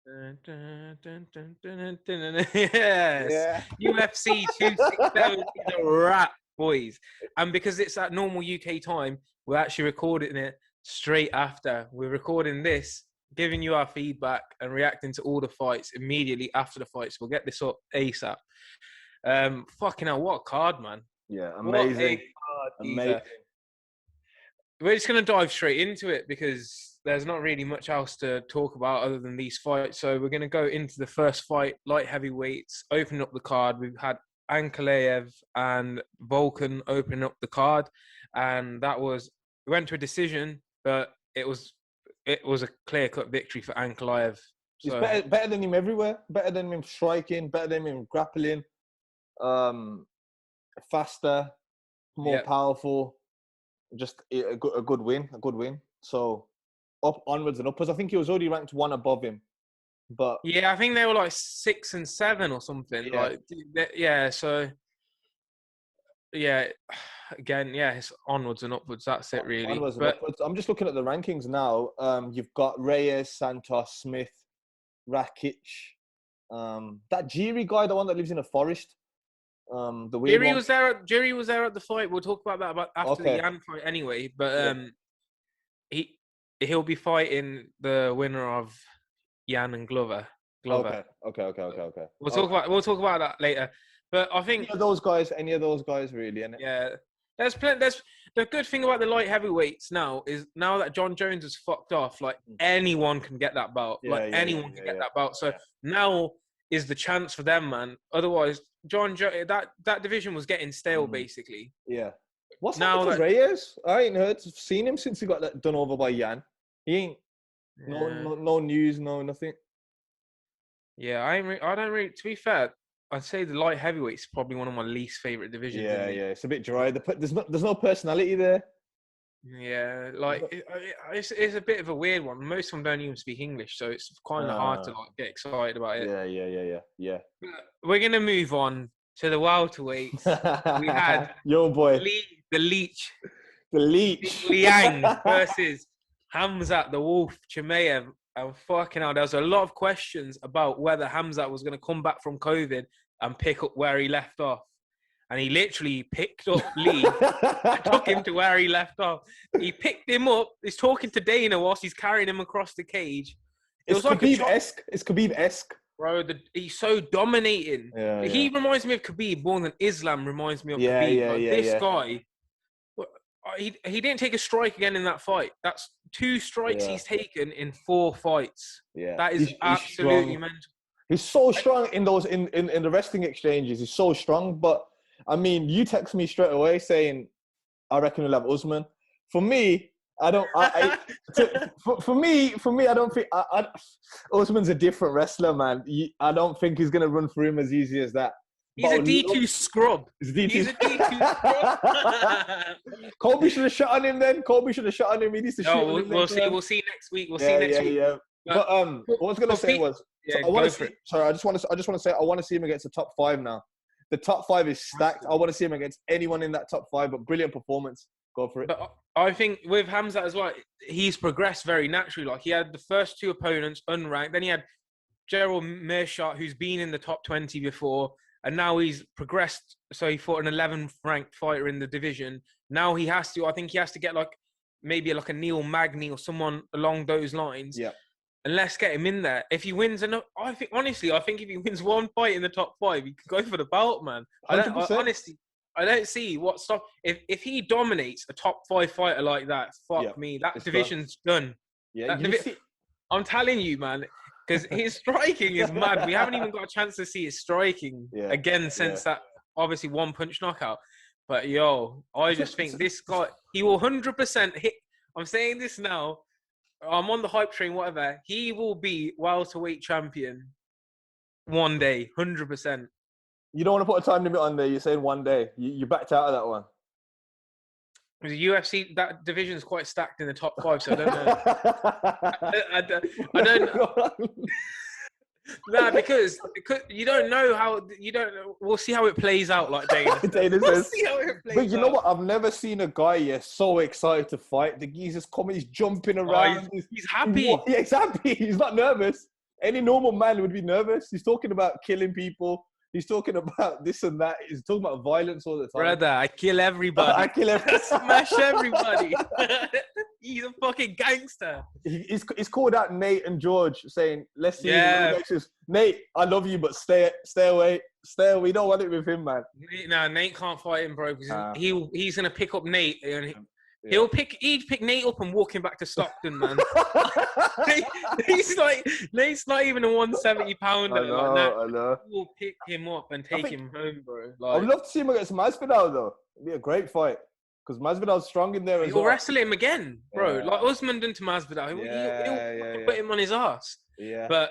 Dun, dun, dun, dun, dun, dun, dun. Yes, Yeah. UFC 267 is a wrap, boys. And because it's at normal UK time, we're actually recording it straight after. We're recording this, giving you our feedback and reacting to all the fights immediately after the fights. We'll get this up ASAP. Fucking hell, what a card, man. Yeah, What a amazing. card, Amazing. geezer. We're just going to dive straight into it because there's not really much else to talk about other than these fights. So we're going to go into the first fight, light heavyweights, opening up the card. We've had Ankalaev and Volkan opening up the card, and that was went to a decision, but it was a clear-cut victory for Ankalaev. He's So better than him everywhere. Better than him striking. Better than him grappling. Faster, more yeah, powerful. Just a good win. A good win. So up, onwards and upwards. I think he was already ranked one above him, but yeah, I think they were like 6 and 7 or something. yeah. Like, yeah, so. Yeah, again, yeah, it's onwards and upwards. That's it, really. Onwards and But upwards. I'm just looking at the rankings now. You've got Reyes, Santos, Smith, Rakic. That Jiri guy, the one that lives in a forest. The weird Jiri one. was there. Jiri was there at the fight. We'll talk about that after the Okay. Yan fight anyway. But Yeah. he'll be fighting the winner of Yan and Glover. Okay. We'll talk about that later. But I think Any of those guys, really, innit? yeah, there's the good thing about the light heavyweights now is now that John Jones is fucked off, like anyone can get that belt. Anyone can get that belt. So now is the chance for them, man. Otherwise, that division was getting stale, basically. Yeah. What's now happened to Reyes? I ain't seen him since he got done over by Yan. He ain't no news, no nothing. Yeah, I don't really. To be fair, I'd say the light heavyweight's probably one of my least favorite divisions. Yeah, it's a bit dry. There's no personality there. Yeah, like it's a bit of a weird one. Most of them don't even speak English, so it's kind of hard to like get excited about it. Yeah. But we're gonna move on to the welterweights. We had Yo boy, the Leech, Liang Liang versus Hamzat the Wolf Chimaev. And fucking hell, there was a lot of questions about whether Hamzat was going to come back from COVID and pick up where he left off. And he literally picked up Lee and took him to where he left off. He picked him up. He's talking to Dana whilst he's carrying him across the cage. It's Khabib-esque. It's Khabib-esque. Bro, he's so dominating. He reminds me of Khabib more than Islam reminds me of Khabib. This guy, he didn't take a strike again in that fight. That's 2 strikes he's taken in 4 fights. Yeah, that is absolutely mental. He's so strong in those in the wrestling exchanges. He's so strong. But I mean, you text me straight away saying, "I reckon we'll have Usman." For me, I don't. For me, I don't think Usman's a different wrestler, man. I don't think he's gonna run through him as easy as that. He's a D2 scrub. He's a D2 scrub. Colby should have shot on him then. He needs to shoot on him. We'll see next week. See next week. Yeah. But what I was gonna say was, I want to see. Sorry, I just want to say I want to see him against the top 5 now. The top 5 is stacked. I want to see him against anyone in that top 5. But brilliant performance. Go for it. But I think with Hamzat as well, he's progressed very naturally. Like he had the first 2 opponents unranked. Then he had Gerald Meerschaert, who's been in the top 20 before. And now he's progressed. So he fought an 11th ranked fighter in the division. Now I think he has to get maybe a Neil Magny or someone along those lines. Yeah. And let's get him in there. If he wins enough, I think if he wins 1 fight in the top 5, he could go for the belt, man. I don't see what stop. If he dominates a top 5 fighter like that, me, that division's done. Yeah, I'm telling you, man. Because his striking is mad. We haven't even got a chance to see his striking again since that obviously 1-punch knockout. But I just think this guy, he will 100% hit. I'm saying this now. I'm on the hype train, whatever. He will be welterweight champion one day, 100%. You don't want to put a time limit on there. You're saying one day. You backed out of that one. The UFC, that division is quite stacked in the top 5, so I don't know. I don't know. Nah, because you don't know how We'll see how it plays out, like Dana. We'll see how it plays out. But you know what? I've never seen a guy so excited to fight. The geezer's coming, he's jumping around. He's happy. Yeah, he's happy. He's not nervous. any normal man would be nervous. He's talking about killing people. He's talking about this and that. He's talking about violence all the time. Brother, I kill everybody. I kill everybody. Smash everybody. He's a fucking gangster. He's called out Nate and George saying, let's see. Yeah. Nate, I love you, but stay away. Stay away. We don't want it with him, man. No, Nate can't fight him, bro, because he's going to pick up Nate. And he'd pick Nate up and walk him back to Stockton, man. Nate's not even a 170 pounder. I know. We'll pick him up and take him home, bro. I would love to see him against Masvidal, though. It'd be a great fight. Because Masvidal's strong in there as well. He'll wrestle him again, bro. Yeah. Like Usman done to Masvidal. He'll put him on his ass. Yeah. But,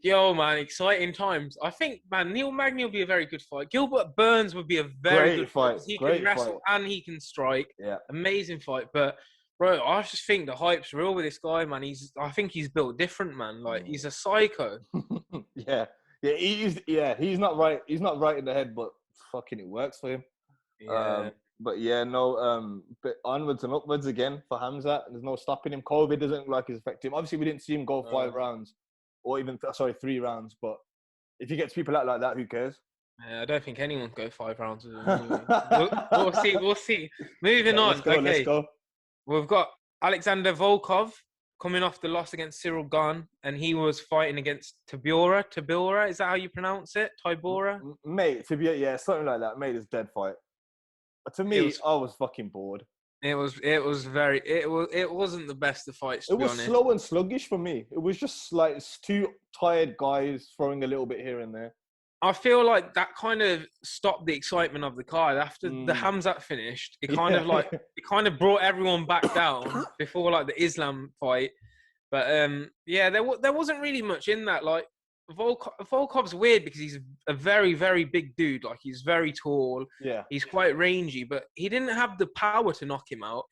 yo, man, exciting times. I think, man, Neil Magny will be a very good fight. Gilbert Burns would be a very good fight. He can wrestle and he can strike. Yeah. Amazing fight. But, bro, I just think the hype's real with this guy, man. I think he's built different, man. Like, he's a psycho. Yeah. He's not right. He's not right in the head, but fucking it works for him. Yeah. But but onwards and upwards again for Hamzat. There's no stopping him. COVID doesn't look like it's affecting him. Obviously, we didn't see him go 5 rounds, or even 3 rounds. But if he gets people out like that, who cares? Yeah, I don't think anyone can go 5 rounds with him. Anyway. We'll see. Moving on. Let's go. We've got Alexander Volkov coming off the loss against Cyril Gane, and he was fighting against Tybura. Tybura, is that how you pronounce it? Tybura? Mate, something like that. Mate, it's dead fight. To me, I was fucking bored. It wasn't the best of fights, to be honest. It was slow and sluggish for me. It was just like 2 tired guys throwing a little bit here and there. I feel like that kind of stopped the excitement of the card after the Hamzat finished. It kind of brought everyone back down before like the Islam fight. But there wasn't really much in that. Like Volkov's weird because he's a very, very big dude. Like he's very tall. Yeah. He's quite rangy, but he didn't have the power to knock him out.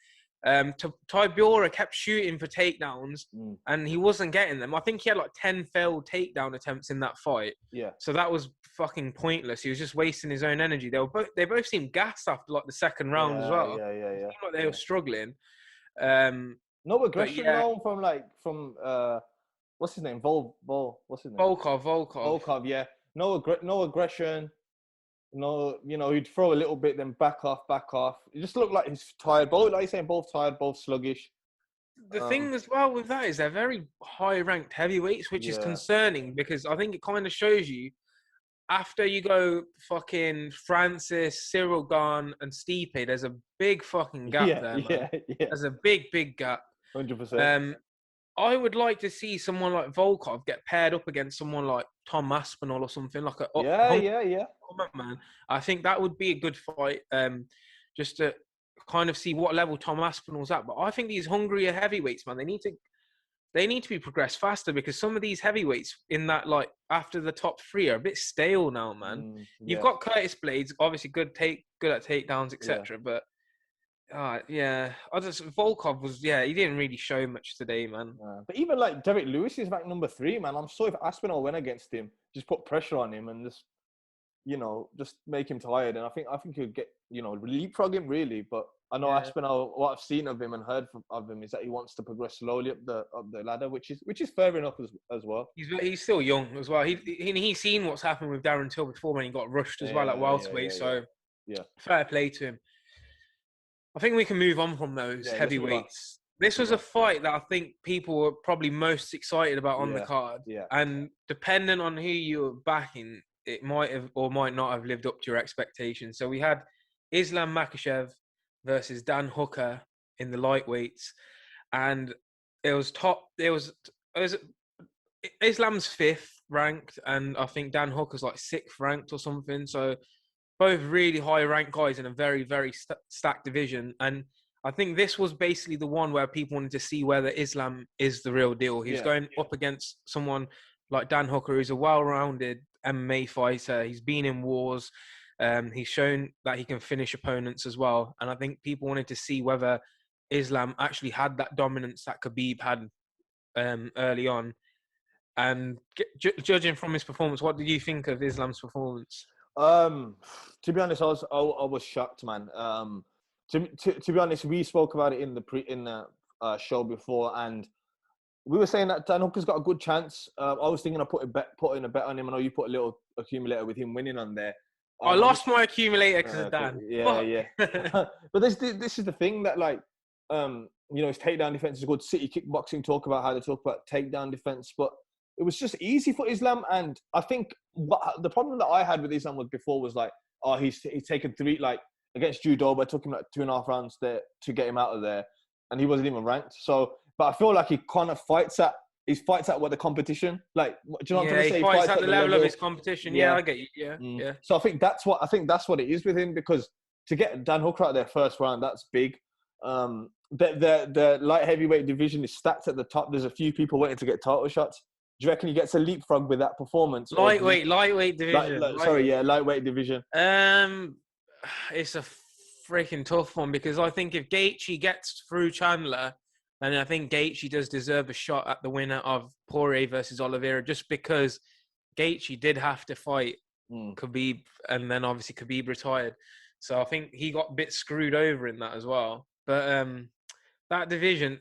Tybura kept shooting for takedowns and he wasn't getting them. I think he had like 10 failed takedown attempts in that fight. Yeah. So that was fucking pointless. He was just wasting his own energy. They both seemed gassed after like the second round as well. Yeah. It seemed like they were struggling. No aggression from what's his name? What's his name? Volkov, yeah. No aggression. No, he'd throw a little bit, then back off. It just looked like he's tired. Both, like you're saying, both tired, both sluggish. The thing as well with that is they're very high-ranked heavyweights, which is concerning because I think it kind of shows you after you go fucking Francis, Cyril Gane, and Stipe, there's a big fucking gap there, man. Yeah. There's a big, big gap. 100%. I would like to see someone like Volkov get paired up against someone like Tom Aspinall or something like a man. I think that would be a good fight. Just to kind of see what level Tom Aspinall's at. But I think these hungrier heavyweights, man, they need to be progressed faster because some of these heavyweights in that like after the top 3 are a bit stale now, man. You've got Curtis Blades, obviously good at takedowns, etc. But Volkov was, he didn't really show much today, man. But even like Derek Lewis is ranked number 3, man. I'm sorry if Aspinall went against him, just put pressure on him and just make him tired. And I think he'll get, leapfrog him really. But I know Aspinall, what I've seen of him and heard of him is that he wants to progress slowly up the ladder, which is fair enough as well. He's still young as well. He's seen what's happened with Darren Till before when he got rushed as well at welterweight. So fair play to him. I think we can move on from those heavyweights. This was a fight that I think people were probably most excited about on the card. Yeah. And depending on who you were backing, it might have or might not have lived up to your expectations. So we had Islam Makashev versus Dan Hooker in the lightweights. And it was Islam's 5th ranked, and I think Dan Hooker's like 6th ranked or something. So both really high-ranked guys in a very, very stacked division. And I think this was basically the one where people wanted to see whether Islam is the real deal. He's going up against someone like Dan Hooker, who's a well-rounded MMA fighter. He's been in wars. He's shown that he can finish opponents as well. And I think people wanted to see whether Islam actually had that dominance that Khabib had early on. And judging from his performance, what did you think of Islam's performance? To be honest, I was shocked, man. To be honest, we spoke about it in the show before, and we were saying that Dan Hooker's got a good chance. I was thinking of putting a bet on him. I know you put a little accumulator with him winning on there. I lost my accumulator because of Dan. Yeah. But this is the thing that, like, his takedown defense is good. City Kickboxing talk about how they talk about takedown defense, but it was just easy for Islam. And I think the problem that I had with Islam was like, he's taken 3, like, against Judo, but it took him like 2.5 rounds to get him out of there, and he wasn't even ranked. So, but I feel like he kind of fights at what the competition, like, do you know what I'm trying to say? He fights at the level of his competition. Yeah, I get you. Yeah. So I think that's what it is with him, because to get Dan Hooker out there first round, that's big. The light heavyweight division is stacked at the top. There's a few people waiting to get title shots. Do you reckon he gets a leapfrog with that performance? Lightweight division. Lightweight division. It's a freaking tough one, because I think if Gaethje gets through Chandler, then I think Gaethje does deserve a shot at the winner of Poirier versus Oliveira, just because Gaethje did have to fight Khabib, and then obviously Khabib retired. So I think he got a bit screwed over in that as well. But that division,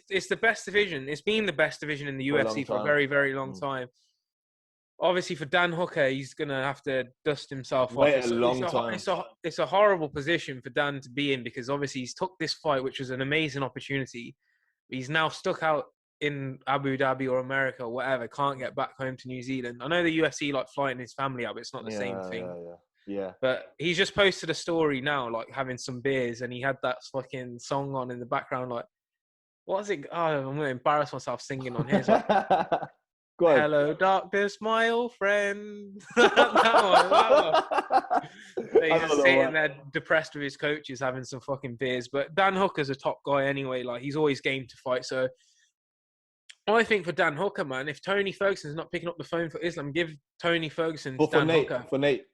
it's the best division. It's been the best division in the UFC for a very, very long time. Obviously, for Dan Hooker, he's going to have to dust himself off. It's a horrible position for Dan to be in, because obviously he's took this fight, which was an amazing opportunity. He's now stuck out in Abu Dhabi or America or whatever, can't get back home to New Zealand. I know the UFC like flying his family out, but it's not the same thing. Yeah. But he's just posted a story now, like having some beers, and he had that fucking song on in the background. Like, what is it? Oh, I'm going to embarrass myself singing on here. Like, hello, darkness, my old friend. that one. He's just sitting there depressed with his coaches, having some fucking beers. But Dan Hooker's a top guy anyway. Like, he's always game to fight. So I think for Dan Hooker, man, if Tony Ferguson's not picking up the phone for Islam, give Tony Ferguson to Dan Hooker. For Nate.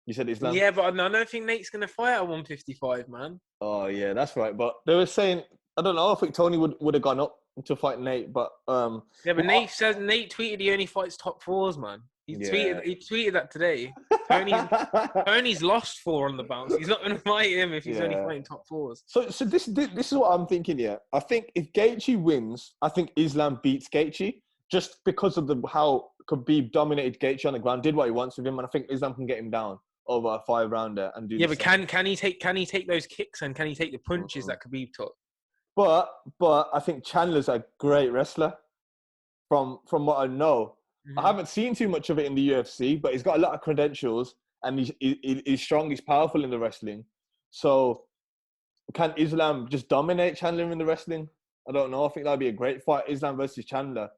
You said Islam? Yeah, but I don't think Nate's going to fight at 155, man. Oh, yeah, that's right. But they were saying, I don't know, I think Tony would have gone up to fight Nate, but yeah, but Nate tweeted he only fights top 4s, man. He tweeted that today. Tony's lost 4 on the bounce. He's not going to fight him if he's only fighting top 4s. So this is what I'm thinking here. I think if Gaethje wins, I think Islam beats Gaethje, just because of how Khabib dominated Gaethje on the ground, did what he wants with him, and I think Islam can get him down over a 5-rounder and do. Yeah, but can he take those kicks, and can he take the punches that Khabib took? But I think Chandler's a great wrestler. From what I know, I haven't seen too much of it in the UFC, but he's got a lot of credentials, and he's strong. He's powerful in the wrestling. So can Islam just dominate Chandler in the wrestling? I don't know. I think that'd be a great fight. Islam versus Chandler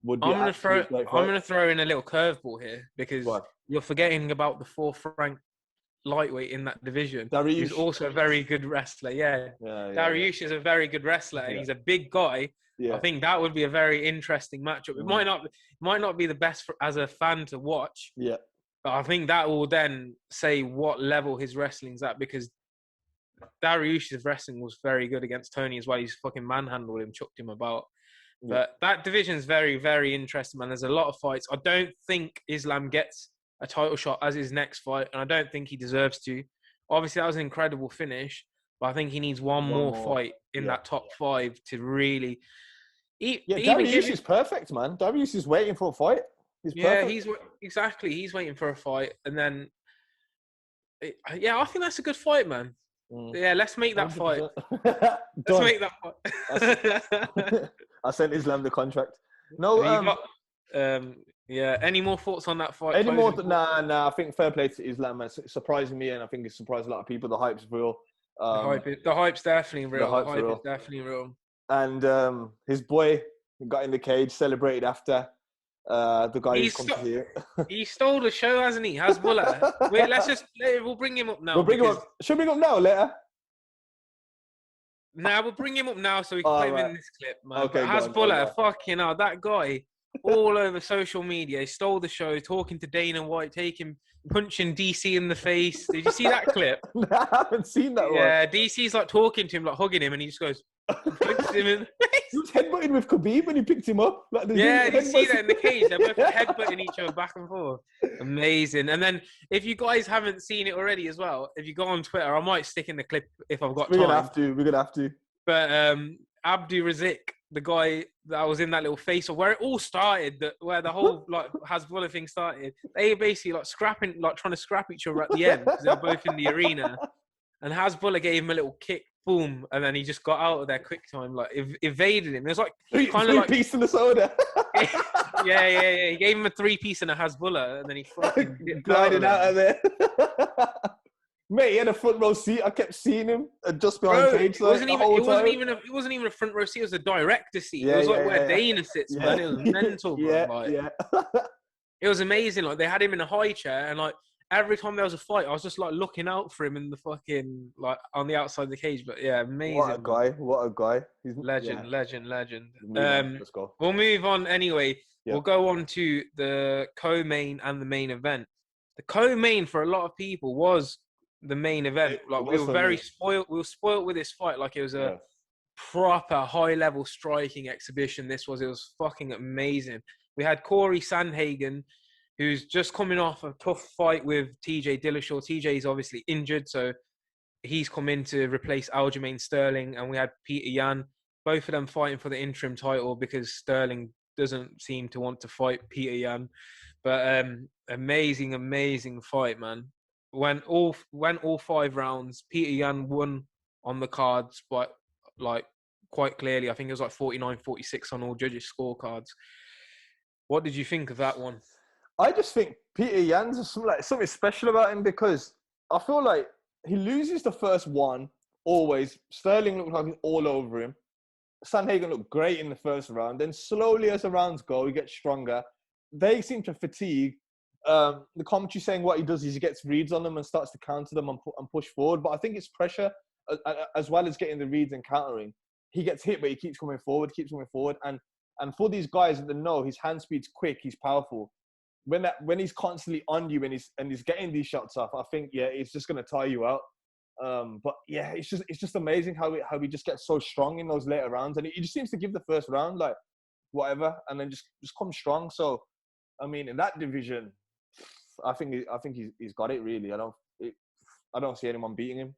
would be. I'm going to throw in a little curveball here, because you're forgetting about the 4th ranked lightweight in that division. Dariush. Who's also a very good wrestler. Dariush is a very good wrestler, and he's a big guy. I think that would be a very interesting matchup. It might not be the best as a fan to watch. Yeah. But I think that will then say what level his wrestling's at, because Dariush's wrestling was very good against Tony as well. He's fucking manhandled him, chucked him about. Yeah. But that division is very, very interesting, man. There's a lot of fights. I don't think Islam gets a title shot as his next fight, and I don't think he deserves to. Obviously, that was an incredible finish, but I think he needs one more fight in that top 5 to really. Dariush is perfect, man. Dariush is waiting for a fight. He's He's waiting for a fight, and then I think that's a good fight, man. Yeah, let's make that 100%. Fight. Let's make that fight. I sent Islam the contract. No, any more thoughts on that fight? Any more? Nah. I think fair play to Islam, man. It's surprising me, and I think it surprised a lot of people. The hype's real. The hype's definitely real. The hype is definitely real. And his boy got in the cage, celebrated after. The guy who's come to here. He stole the show, hasn't he? Hasbullah. Wait, we'll bring him up now. Should we bring him up now, later? Nah, we'll bring him up now so we can play him in this clip, man. Okay, Hasbullah, fucking hell, that guy all over social media. He stole the show, talking to Dana White, punching DC in the face. Did you see that clip? No, I haven't seen that one. Yeah, DC's like talking to him, like hugging him, and he just goes, punches him in the face. He was headbutting with Khabib when he picked him up. Did you see that in the cage? They're both headbutting each other back and forth. Amazing. And then, if you guys haven't seen it already as well, if you go on Twitter, I might stick in the clip if I've got time. We're gonna have to. But Abdu Razik the guy that was in that little face, or where it all started, where the whole like Hasbulla thing started. They basically like scrapping, like trying to scrap each other at the end because they were both in the arena. And Hasbulla gave him a little kick, boom, and then he just got out of there quick time, like evaded him. It was like kind of like piece in the soda. yeah. He gave him a 3-piece and a Hasbulla, and then he fucking glided out of there. Mate, he had a front row seat. I kept seeing him just behind cage. It wasn't even a front row seat. It was a director seat. Yeah, it was like where Dana sits, man. It was mental, bro. Yeah. It was amazing. Like they had him in a high chair, and like every time there was a fight, I was just like looking out for him in the fucking like on the outside of the cage. But yeah, amazing. What a guy! He's legend. Let's go. We'll move on anyway. Yeah. We'll go on to the co-main and the main event. The co-main for a lot of people was the main event. Like we were very spoiled. We were spoiled with this fight. Like it was a proper high-level striking exhibition. It was fucking amazing. We had Corey Sandhagen, who's just coming off a tough fight with TJ Dillashaw. TJ is obviously injured, so he's come in to replace Aljamain Sterling. And we had Peter Yan, both of them fighting for the interim title because Sterling doesn't seem to want to fight Peter Yan. But amazing fight, man. Went all 5 rounds. Peter Yan won on the cards, but like quite clearly. I think it was like 49-46 on all judges' scorecards. What did you think of that one? I just think Peter Yan's something special about him because I feel like he loses the first one always. Sterling looked like he's all over him. Sandhagen looked great in the first round. Then slowly as the rounds go, he gets stronger. They seem to fatigue. The commentary saying what he does is he gets reads on them and starts to counter them and push forward. But I think it's pressure as well as getting the reads and countering. He gets hit, but he keeps coming forward. And for these guys that know his hand speed's quick, he's powerful. When he's constantly on you and he's getting these shots off, I think it's just gonna tire you out. But yeah, it's just amazing how he just gets so strong in those later rounds, and he just seems to give the first round like whatever, and then just come strong. So I mean, in that division, I think he's got it really. I don't see anyone beating him.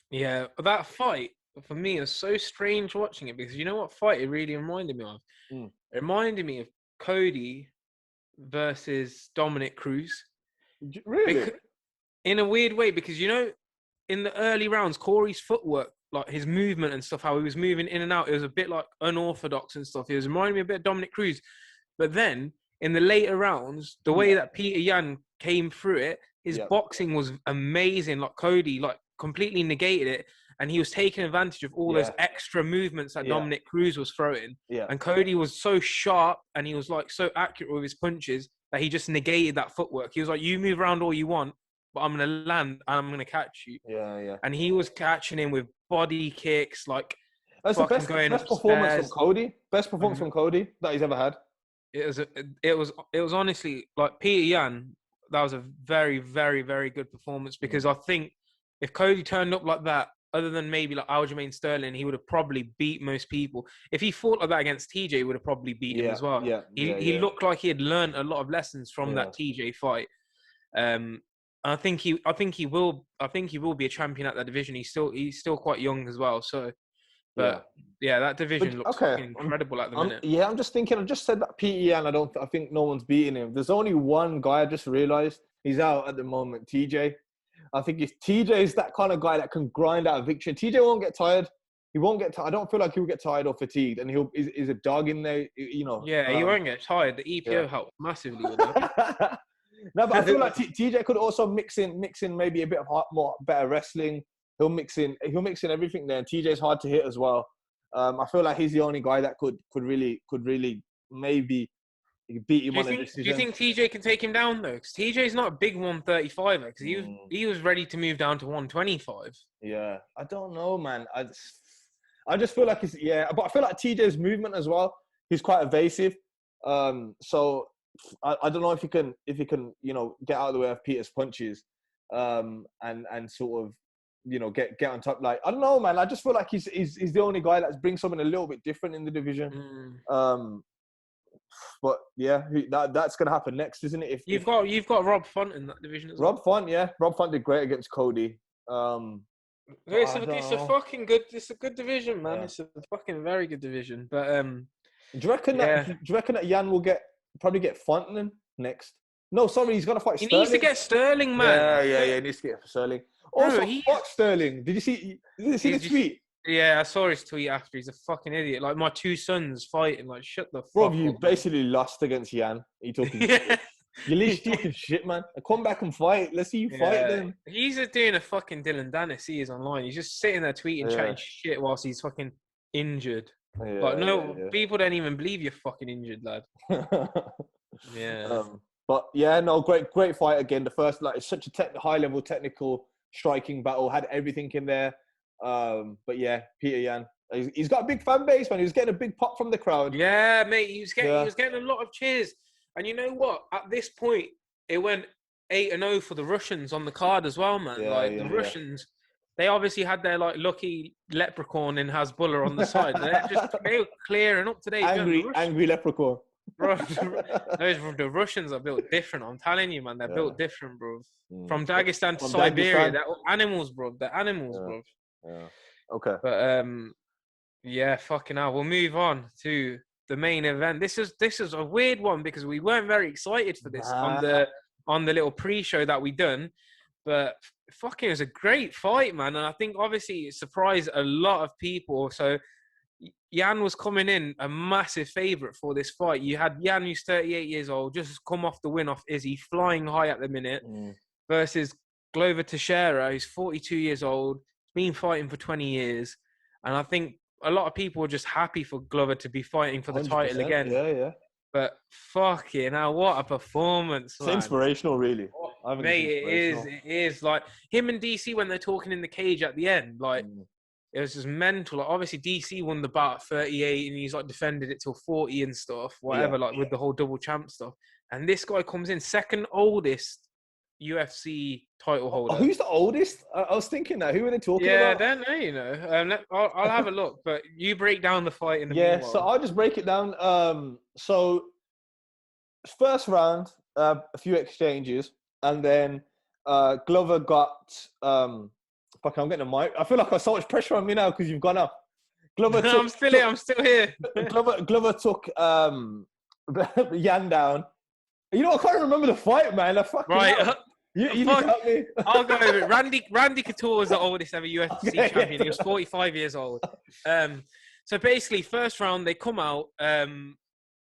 Yeah, that fight for me is so strange watching it because you know what fight it really reminded me of? It reminded me of Cody versus Dominic Cruz. Really? In a weird way, because you know, in the early rounds, Corey's footwork, like his movement and stuff, how he was moving in and out, it was a bit like unorthodox and stuff. It was reminding me a bit of Dominic Cruz. But then in the later rounds, the way that Peter Yan came through it, his boxing was amazing. Like Cody, like completely negated it. And he was taking advantage of all those extra movements that Dominic Cruz was throwing. Yeah. And Cody was so sharp and he was like so accurate with his punches that he just negated that footwork. He was like, you move around all you want, but I'm going to land and I'm going to catch you. Yeah. And he was catching him with body kicks, like that's the best performance from Cody. Best performance from Cody that he's ever had. It was honestly like Peter Yan. That was a very, very, very good performance because I think if Cody turned up like that, other than maybe like Aljamain Sterling, he would have probably beat most people. If he fought like that against TJ, he would have probably beat him as well. He looked like he had learned a lot of lessons from that TJ fight. I think he will be a champion at that division. He's still quite young as well. So, but that division looks incredible at the minute. I'm just thinking. I just said that Peter Yan. I think no one's beating him. There's only one guy. I just realized he's out at the moment. TJ. I think if TJ is that kind of guy that can grind out a victory, TJ won't get tired. He won't get tired. I don't feel like he'll get tired or fatigued, and he's a dog in there, you know. Yeah, he won't get tired. The EPO helped massively with that. No, but I feel like TJ could also mix in maybe a bit of better wrestling. He'll mix in everything there. And TJ's hard to hit as well. I feel like he's the only guy that could really maybe beat him on a decision. Do you think TJ can take him down though? Because TJ's not a big 135er. Because he was ready to move down to 125. Yeah, I don't know, man. I just feel like but I feel like TJ's movement as well. He's quite evasive. So I don't know if he can get out of the way of Peter's punches, and sort of get on top. Like I don't know, man. I just feel like he's the only guy that brings something a little bit different in the division. But that's gonna happen next, isn't it? If you've got Rob Font in that division as well. Rob Font, Rob Font did great against Cody. I It's don't a know. fucking good. It's a good division, man. Yeah. It's a fucking very good division. But Do yeah, you reckon that Jan will probably get Fontaine next? No, sorry, he's gonna fight he needs to Sterling. get Sterling, man. Yeah, he needs to get Sterling. Bro, Also, fuck Sterling. Did you see the he's just. tweet? Yeah, I saw his tweet after. He's a fucking idiot. Like my two sons fighting. Like shut the Bro, fuck you up, man. basically lost against Jan. You talking Yeah. shit. You're literally talking shit, man. Come back and fight. Let's see you fight Yeah, then. he's just doing a fucking Dylan Dennis. He is online. He's just sitting there tweeting, Yeah. chatting shit whilst he's fucking injured. Like, no, Yeah, people don't even believe you're fucking injured, lad. yeah. Yeah. But yeah, no, great fight again. The first, like, it's such a high level technical striking battle. Had everything in there. But yeah, Peter Yan, he's got a big fan base, man. He was getting a big pop from the crowd. Yeah, mate. He Yeah. was getting a lot of cheers. And you know what? At this point, it went 8-0 for the Russians on the card as well, man. Like the Russians, they obviously had their like lucky leprechaun in Hasbullah on the side. They were clearing up today. Angry leprechaun. Bro, the Russians are built different. I'm telling you, man, they're built different, bro. From Dagestan to Siberia, they're animals, bro. They're animals, bro. Yeah. Okay. But yeah, fucking hell. We'll move on to the main event. This is a weird one because we weren't very excited for this on the little pre-show that we done. But fucking, it was a great fight, man. And I think obviously it surprised a lot of people. So Jan was coming in a massive favourite for this fight. You had Jan, who's 38 years old, just come off the win off Izzy, flying high at the minute, versus Glover Teixeira, who's 42 years old, been fighting for 20 years. And I think a lot of people are just happy for Glover to be fighting for the title again. Yeah. But fucking hell, what a performance, It's inspirational, really. Mate, it is. Like, him and DC, when they're talking in the cage at the end, like, it was just mental. Like, obviously, DC won the bout at 38, and he's, like, defended it till 40 and stuff, whatever, with the whole double champ stuff. And this guy comes in, second oldest UFC title holder. Who's the oldest? I was thinking that. Who are they talking about? Yeah, I don't know, you know. I'll have a look, but you break down the fight in the meanwhile. So I'll just break it down. So first round, a few exchanges, and then Glover got fuck, I'm getting a mic. I feel like I have so much pressure on me now because you've gone up. Glover took, I'm still here. Glover took Yan down. You know, I can't remember the fight, man. Right. You need to help me. I'll go over it. Randy Couture was the oldest ever UFC champion. He was 45 years old. So basically, first round, they come out and,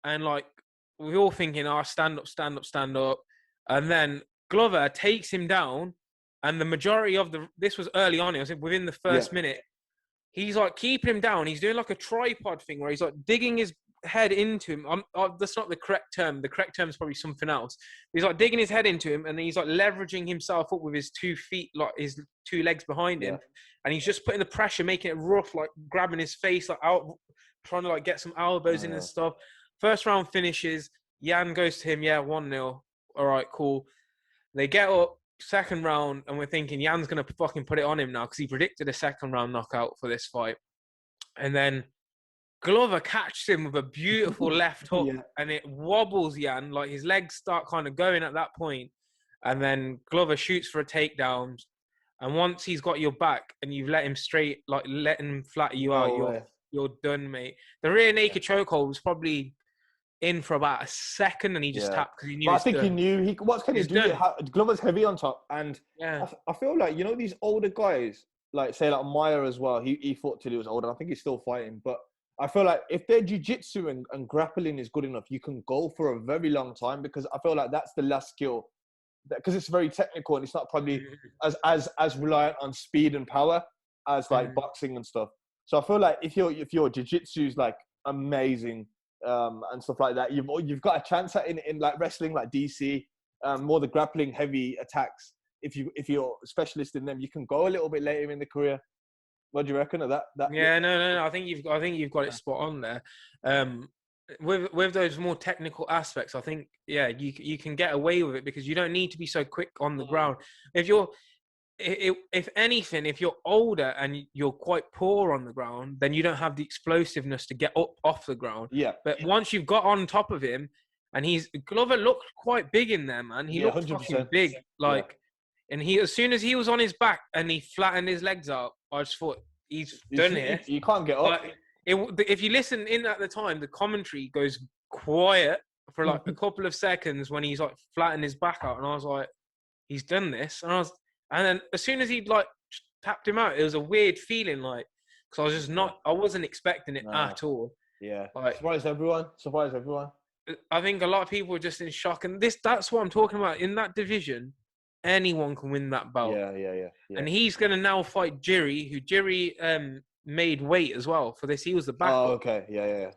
like, we're all thinking, stand up. And then Glover takes him down, and the majority of this was early on, it was within the first minute, he's, like, keeping him down. He's doing, like, a tripod thing where he's, like, digging his head into him. That's not the correct term. The correct term is probably something else. He's like digging his head into him, and then he's like leveraging himself up with his 2 feet, like his 2 legs behind him, and he's just putting the pressure, making it rough, like grabbing his face, like out, trying to like get some elbows in and stuff. First round finishes. Jan goes to him, 1-0. All right, cool. They get up. Second round, and we're thinking Jan's gonna fucking put it on him now because he predicted a second round knockout for this fight, and then Glover catches him with a beautiful left hook, and it wobbles Jan. Like, his legs start kind of going at that point, and then Glover shoots for a takedown. And once he's got your back and you've let him straight, like let him flatten you out, you're done, mate. The rear naked chokehold was probably in for about a second, and he just tapped because he knew. But I think he knew. What can he do? Glover's heavy on top, and I feel like, you know, these older guys, like say like Meyer as well. He fought till he was older. I think he's still fighting, but I feel like if their jiu-jitsu and grappling is good enough, you can go for a very long time, because I feel like that's the last skill, because it's very technical and it's not probably as reliant on speed and power as like boxing and stuff. So I feel like if your jiu-jitsu is like amazing and stuff like that, you've got a chance at in like wrestling, like DC, more the grappling heavy attacks. If you're a specialist in them, you can go a little bit later in the career. What do you reckon of that? Yeah, no. I think you've got it spot on there. With those more technical aspects, I think you can get away with it because you don't need to be so quick on the ground. If anything, if you're older and you're quite poor on the ground, then you don't have the explosiveness to get up off the ground. Yeah. But once you've got on top of him, and Glover looked quite big in there, man. He looked 100%. Fucking big, like. And he, as soon as he was on his back and he flattened his legs out, I just thought he's done here. You can't get up. Like, if you listen in at the time, the commentary goes quiet for like a couple of seconds when he's like flattened his back out, and I was like, he's done this. And then as soon as he like tapped him out, it was a weird feeling, like, because I was just not, I wasn't expecting it at all. Yeah, like, surprise everyone. I think a lot of people were just in shock, and that's what I'm talking about. In that division, anyone can win that belt. Yeah. And he's going to now fight Jiri, who Jiri made weight as well for this. He was the backup. Oh, okay. Yeah.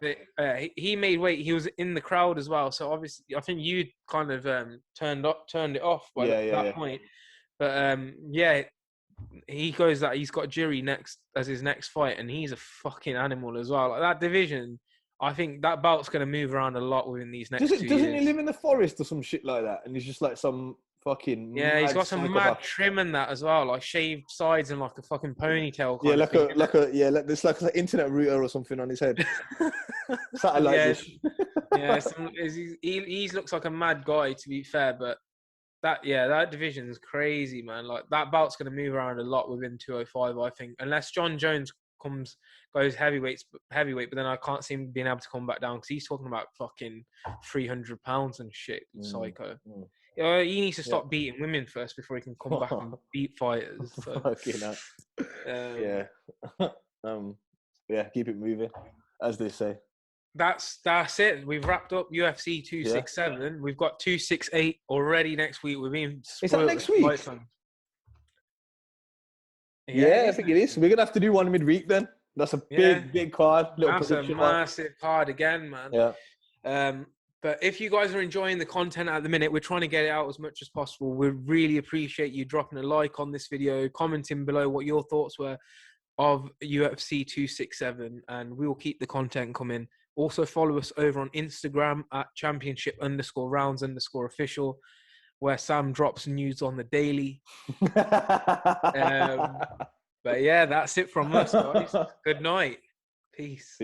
He made weight. He was in the crowd as well. So obviously, I think you kind of turned it off by that point. But he goes that he's got Jiri next as his next fight, and he's a fucking animal as well. Like, that division, I think that belt's going to move around a lot within these next 2 years. Doesn't he live in the forest or some shit like that? And he's just like some fucking he's got some mad trim and that as well, like shaved sides and like a fucking ponytail. There's like an internet router or something on his head. Satellite dish. He looks like a mad guy, to be fair, but that division is crazy, man. Like, that belt's going to move around a lot within 205, I think, unless John Jones goes heavyweight, but then I can't see him being able to come back down, because he's talking about fucking 300 pounds and shit. Psycho. He needs to stop beating women first before he can come back and beat fighters. So. Keep it moving, as they say. That's it. We've wrapped up UFC 267. Yeah. We've got 268 already next week. We're being spoiled. Is that next week? Yeah, I think it is. We're gonna have to do one midweek then. That's a big card. That's a massive card again, man. Yeah. But if you guys are enjoying the content at the minute, we're trying to get it out as much as possible. We really appreciate you dropping a like on this video, commenting below what your thoughts were of UFC 267, and we will keep the content coming. Also follow us over on Instagram at championship_rounds_official, where Sam drops news on the daily. But yeah, that's it from us, guys. Good night. Peace.